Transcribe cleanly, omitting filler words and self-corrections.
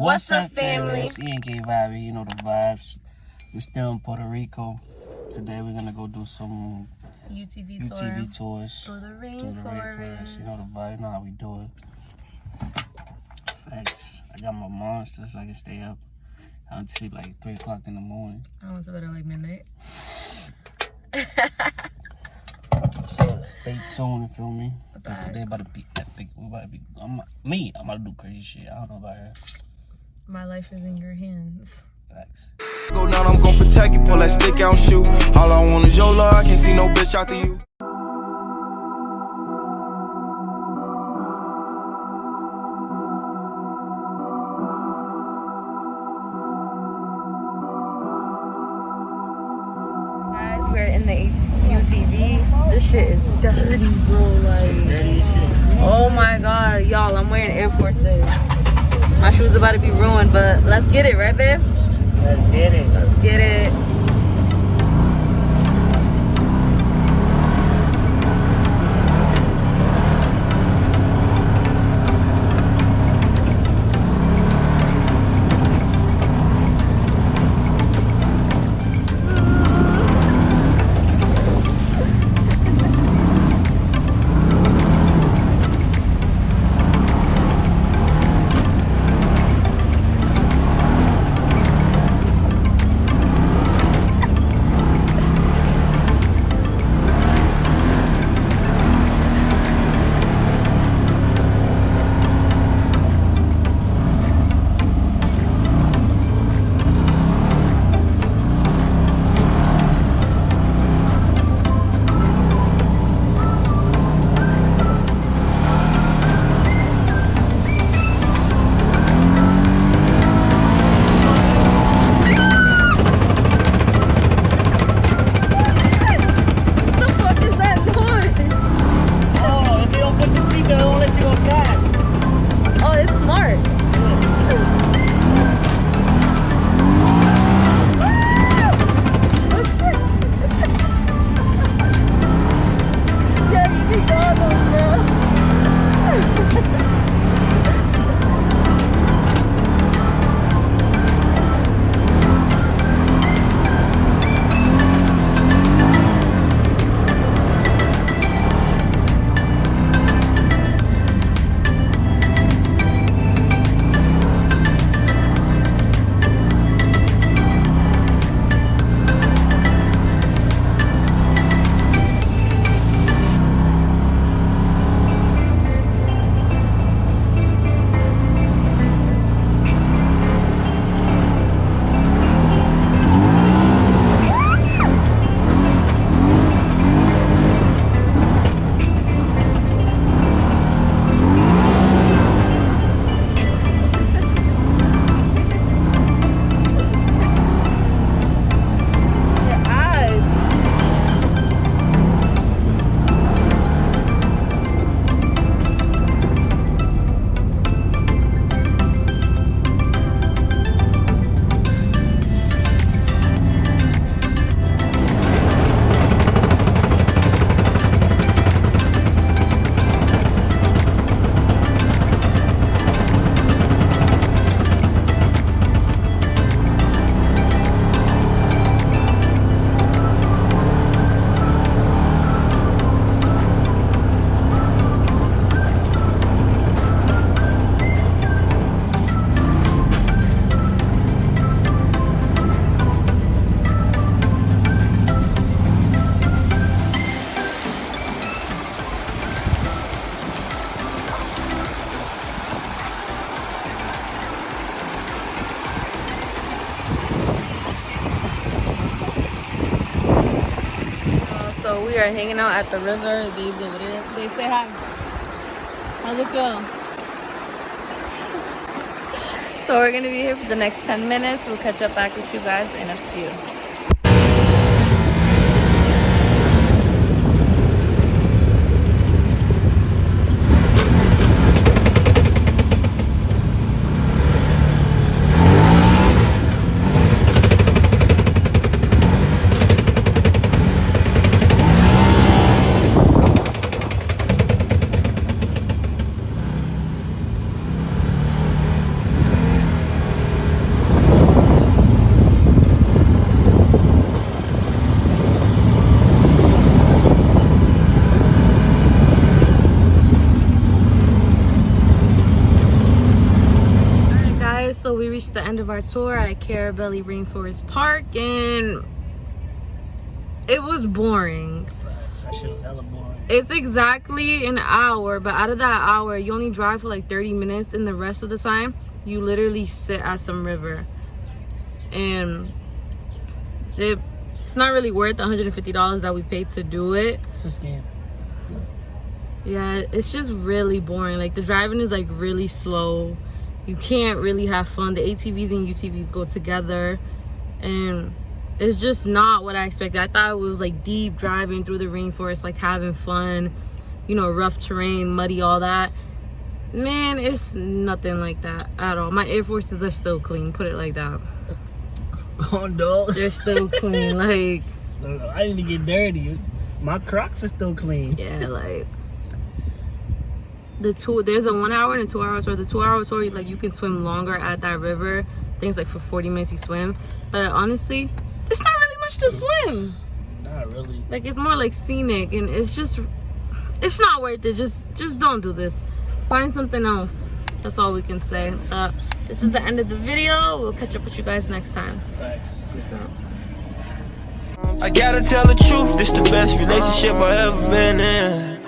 What's up, family? Scenic vibe, you know the vibes. We're still in Puerto Rico. Today we're gonna go do some UTV tours through the rainforest. You know the vibe, you know how we do it. Facts. I got my monster so I can stay up. I went to sleep like 3 o'clock in the morning. I went to bed at like midnight. So stay tuned, you feel me? Because today about to be epic. I'm about to do crazy shit. I don't know about her. My life is in your hands. Facts. Go down, I'm gonna protect you, pull that stick out and shoot. All I want is your love, I can't see no bitch after you. Guys, we're in the UTV. This shit is dirty, bro. Like, oh my god, y'all, I'm wearing Air Forces. My shoes about to be ruined, but let's get it, right, babe? Let's get it. Let's get it. So we are hanging out at the river. Babe's over there. Babe, say hi. How's it feel? So we're gonna be here for the next 10 minutes. We'll catch up back with you guys in a few. guys, so we reached the end of our tour at Carabali Rainforest Park, and it was boring. That shit was hella boring. It's exactly an hour, but out of that hour, you only drive for like 30 minutes, and the rest of the time, you literally sit at some river. And it's not really worth the $150 that we paid to do it. It's a scam. Yeah, it's just really boring. Like, the driving is like really slow. You can't really have fun. The ATVs and UTVs go together, and it's just not what I expected. I thought it was like deep driving through the rainforest, like having fun, you know, rough terrain, muddy, all that. Man, it's nothing like that at all. My Air Forces are still clean, put it like that. Oh, dog. They're still clean. Like, No, I didn't even get dirty. My Crocs are still clean. yeah, like there's a 1 hour and a 2 hour tour. The 2 hour tour, like, you can swim longer at that river. Things like for 40 minutes you swim. But honestly, it's not really much to swim. Not really. Like, it's more like scenic, and it's not worth it. Just don't do this. Find something else. That's all we can say. This is the end of the video. We'll catch up with you guys next time. Thanks. Peace out. I gotta tell the truth, this the best relationship I ever been in.